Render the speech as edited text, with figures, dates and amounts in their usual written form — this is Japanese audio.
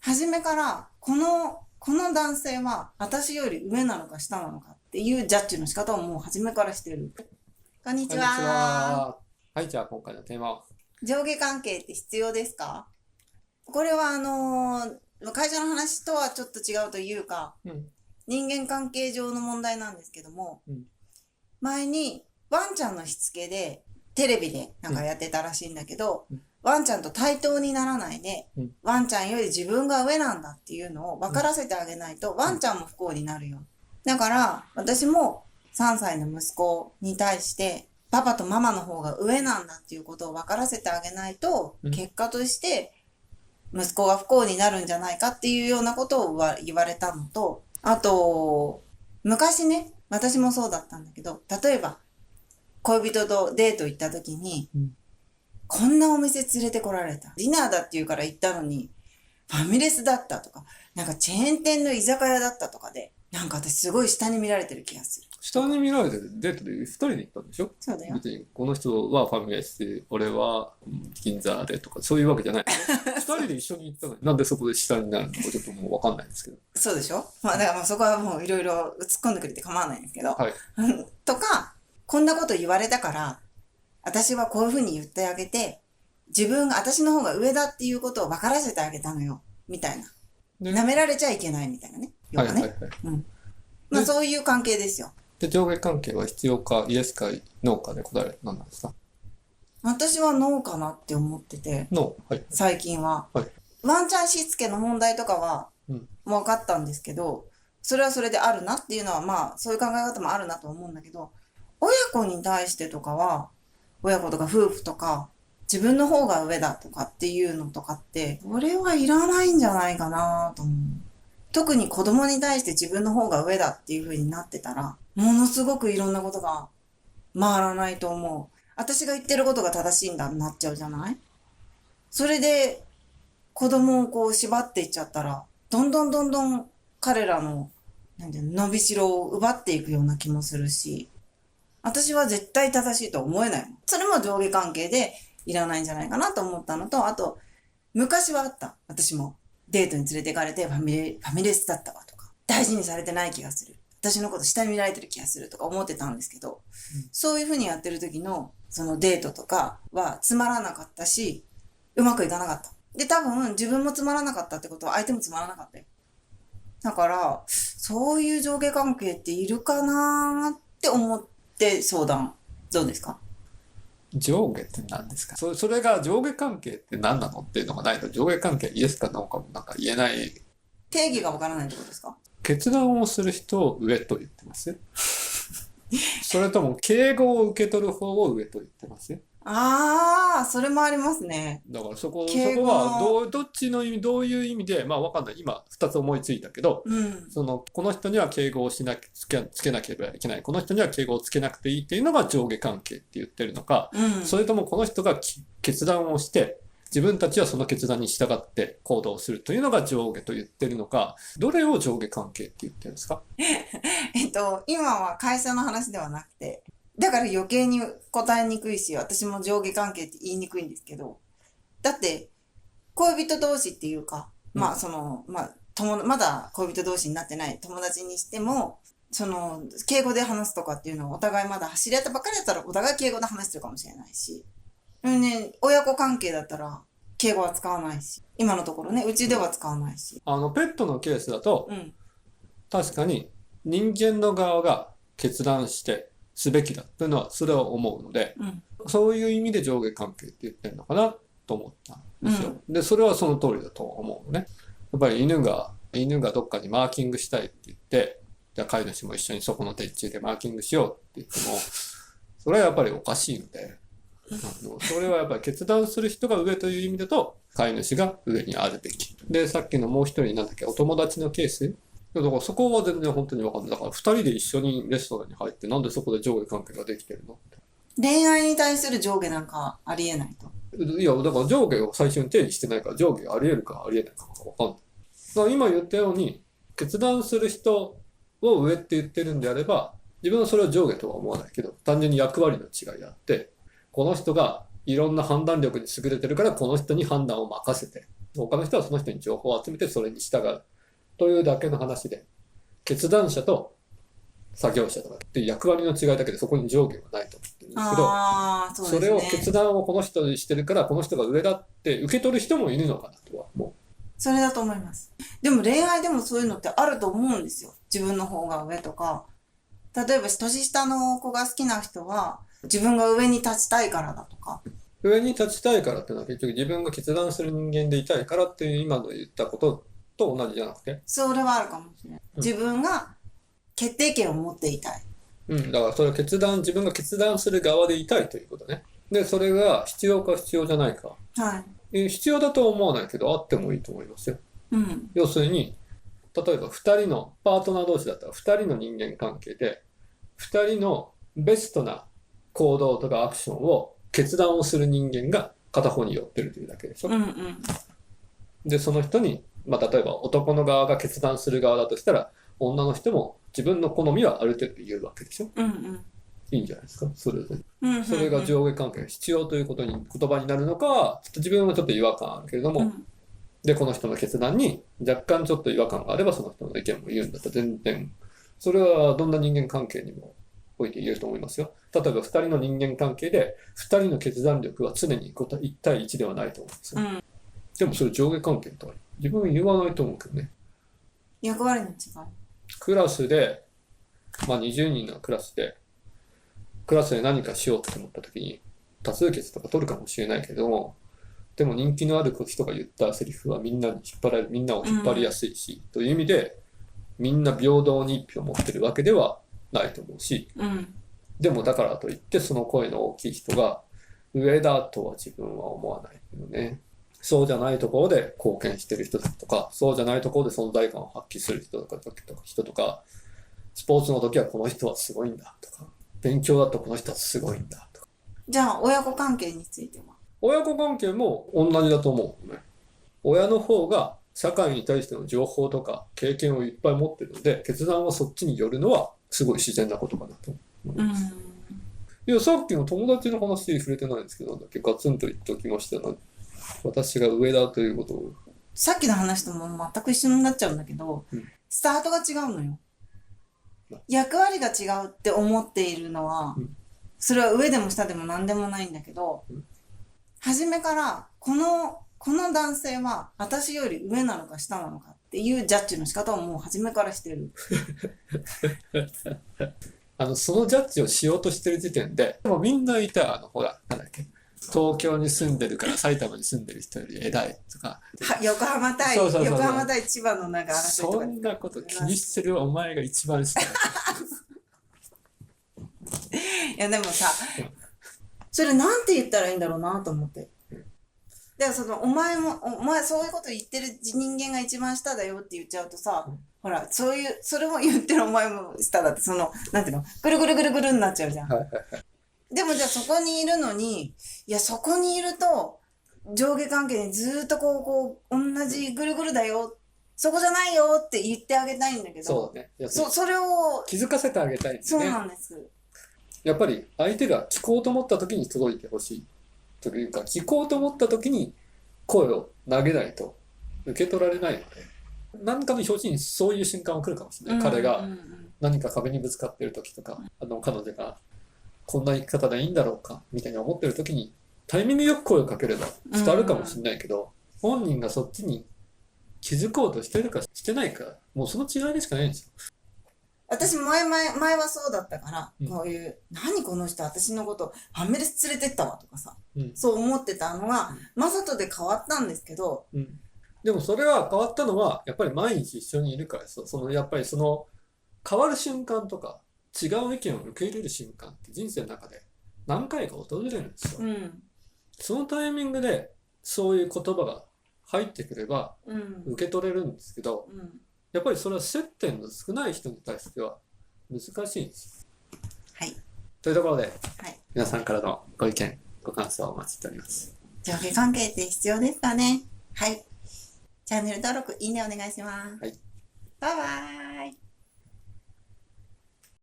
初めからこの男性は私より上なのか下なのかっていうジャッジの仕方をもう初めからしてる。こんにちこんにちは。は。はい、じゃあ今回のテーマは。上下関係って必要ですか？これは会社の話とはちょっと違うというか、人間関係上の問題なんですけども、前にワンちゃんのしつけでテレビでなんかやってたらしいんだけど、ワンちゃんと対等にならないで、ワンちゃんより自分が上なんだっていうのを分からせてあげないと、ワンちゃんも不幸になるよ。だから私も3歳の息子に対してパパとママの方が上なんだっていうことを分からせてあげないと、結果として息子が不幸になるんじゃないかっていうようなことを言われたのと、あと昔ね、私もそうだったんだけど、例えば恋人とデート行った時に、こんなお店連れてこられた。ディナーだって言うから行ったのに、ファミレスだったとか、なんかチェーン店の居酒屋だったとかで、なんか私すごい下に見られてる気がする。下に見られてデートで一人で行ったんでしょ？そうだよ。別にこの人はファミレスで、俺は銀座でとかそういうわけじゃない。二人で一緒に行ったのになんでそこで下になるのかちょっともうわかんないんですけど。そうでしょ？まあだからもうそこはもういろいろ突っ込んでくれて構わないんですけど。はい。とか、こんなこと言われたから、私はこういうふうに言ってあげて、自分が私の方が上だっていうことを分からせてあげたのよ。みたいな。舐められちゃいけないみたいなね。要はね。まあそういう関係ですよ。で、上下関係は必要か、イエスか、ノーかで答えは何なんですか？私はノーかなって思ってて。ノー。はい。最近は。はい。ワンちゃんしつけの問題とかは、分かったんですけど、それはそれであるなっていうのは、まあ、そういう考え方もあるなと思うんだけど、親子に対してとかは、親子とか夫婦とか、自分の方が上だとかっていうのとかって、これはいらないんじゃないかなと思う。特に子供に対して自分の方が上だっていう風になってたら、ものすごくいろんなことが回らないと思う。私が言ってることが正しいんだってなっちゃうじゃない？それで子供をこう縛っていっちゃったら、どんどん彼らの、なんていうの、伸びしろを奪っていくような気もするし、私は絶対正しいとは思えないもん。それも上下関係でいらないんじゃないかなと思ったのと、あと、昔はあった。私もデートに連れて行かれてファミレスだったわとか、大事にされてない気がする。私のこと下に見られてる気がするとか思ってたんですけど、そういう風にやってる時のそのデートとかはつまらなかったし、うまくいかなかった。で、多分自分もつまらなかったってことは相手もつまらなかったよ。だから、そういう上下関係っているかなーって思って相談。どうですか？上下って何ですか？それが上下関係って何なのっていうのがないと、上下関係イエスかノーかもなんか言えない。定義がわからないってことですか？決断をする人を上と言ってますそれとも敬語を受け取る方を上と言ってますああ、それもありますね。だからそこはどっちの意味、どういう意味で、まあわかんない。今2つ思いついたけど、この人には敬語をつけなければいけない。この人には敬語をつけなくていいっていうのが上下関係って言ってるのか、それともこの人が決断をして、自分たちはその決断に従って行動するというのが上下と言ってるのか、どれを上下関係って言ってるんですか？今は会社の話ではなくて、だから余計に答えにくいし、私も上下関係って言いにくいんですけど、だって、恋人同士っていうか、まだ恋人同士になってない友達にしても、敬語で話すとかっていうのはお互いまだ知り合ったばっかりだったらお互い敬語で話してるかもしれないし、親子関係だったら敬語は使わないし、今のところね、うちでは使わないし。ペットのケースだと、確かに人間の側が決断してすべきだというのは、それは思うので、そういう意味で上下関係って言ってるのかなと思ったんですよ。で、それはその通りだと思うのね。やっぱり犬がどっかにマーキングしたいって言って、じゃあ飼い主も一緒にそこの鉄柱でマーキングしようって言っても、それはやっぱりおかしいので、それはやっぱり決断する人が上という意味だと、飼い主が上にあるべき。で、さっきのもう一人お友達のケースだからそこは全然本当にわかんない。だから二人で一緒にレストランに入ってなんでそこで上下関係ができてるの？恋愛に対する上下なんかありえないと。いや、だから上下を最初に定義してないから上下があり得るかあり得ないかわかんない。だから今言ったように決断する人を上って言ってるんであれば、自分はそれは上下とは思わないけど、単純に役割の違いであって、この人がいろんな判断力に優れてるからこの人に判断を任せて他の人はその人に情報を集めてそれに従うというだけの話で、決断者と作業者とかっていう役割の違いだけでそこに上下はないと思ってるんですけど、それを決断をこの人にしてるからこの人が上だって受け取る人もいるのかなとは思う。それだと思います。でも恋愛でもそういうのってあると思うんですよ。自分の方が上とか。例えば年下の子が好きな人は自分が上に立ちたいからだとか。上に立ちたいからっていうのは結局自分が決断する人間でいたいからっていう今の言ったことと同じじゃなくて。それはあるかもしれない。自分が決定権を持っていたい。だからそれを自分が決断する側でいたいということね。で、それが必要か必要じゃないか。はい。必要だとは思わないけど、あってもいいと思いますよ。要するに、例えば2人のパートナー同士だったら2人の人間関係で、2人のベストな行動とかアクションを決断をする人間が片方に寄ってるというだけでしょ。で、その人に、例えば男の側が決断する側だとしたら、女の人も自分の好みはある程度言うわけでしょ。いいんじゃないですか、それで。それが上下関係が必要ということに言葉になるのかは、ちょっと自分はちょっと違和感あるけれども、で、この人の決断に若干ちょっと違和感があれば、その人の意見も言うんだったら全然、それはどんな人間関係にもおいて言えると思いますよ。例えば2人の人間関係で、2人の決断力は常に1対1ではないと思うんですよ。でもそれ上下関係とは自分は言わないと思うけどね。役割の違い。クラスで、20人のクラスで何かしようと思った時に、多数決とか取るかもしれないけども、でも人気のある人が言ったセリフはみんなを引っ張りやすいし、という意味で、みんな平等に一票持ってるわけではないと思うし、でもだからといってその声の大きい人が上だとは自分は思わないよね。そうじゃないところで貢献してる人とか、そうじゃないところで存在感を発揮する人とか、スポーツの時はこの人はすごいんだとか、勉強だとこの人はすごいんだとか。じゃあ親子関係については？親子関係も同じだと思うね。親の方が社会に対しての情報とか経験をいっぱい持ってるので、決断はそっちによるのはすごい自然なことかなと思います。いや、さっきの友達の話に触れてないんですけど、なんだっけ、ガツンと言っておきましたよ。私が上だということを。さっきの話とも全く一緒になっちゃうんだけど、スタートが違うのよ。役割が違うって思っているのは、それは上でも下でも何でもないんだけど、初めからこの男性は私より上なのか下なのかっていうジャッジの仕方をもう初めからしてる。そのジャッジをしようとしてる時点で、でもみんないた、ほら、なんだっけ、東京に住んでるから埼玉に住んでる人より偉いとか。横浜対千葉のなんか争いとか。そんなこと気にしてるお前が一番好きだ。いやでもさ、それなんて言ったらいいんだろうなと思って。でお前そういうこと言ってる人間が一番下だよって言っちゃうとさ、ほら、それも言ってるお前も下だって、なんていうの、ぐるぐるぐるぐるになっちゃうじゃん。でもじゃあそこにいるのに、いや、そこにいると、上下関係にずっと同じぐるぐるだよ、そこじゃないよって言ってあげたいんだけど、そうね。それを気づかせてあげたいんですね。そうなんです。やっぱり相手が聞こうと思った時に届いてほしいというか、聞こうと思った時に声を投げないと受け取られないので、何かの表紙にそういう瞬間は来るかもしれない。彼が何か壁にぶつかってる時とか、彼女がこんな生き方でいいんだろうかみたいに思ってる時にタイミングよく声をかければ伝わるかもしれないけど、本人がそっちに気づこうとしてるかしてないか、もうその違いでしかないんですよ。私前はそうだったから、こういう、何この人私のことファミレス連れてったわとかさ、そう思ってたのが、マサトで変わったんですけど、でもそれは変わったのは、やっぱり毎日一緒にいるから、やっぱり変わる瞬間とか、違う意見を受け入れる瞬間って人生の中で何回か訪れるんですよ。そのタイミングでそういう言葉が入ってくれば受け取れるんですけど、やっぱりそれは接点の少ない人に対しては難しいんです。はい。というところで、皆さんからのご意見、ご感想をお待ちしております。上下関係って必要ですかね？はい。チャンネル登録、いいねお願いします。はい。バイバーイ。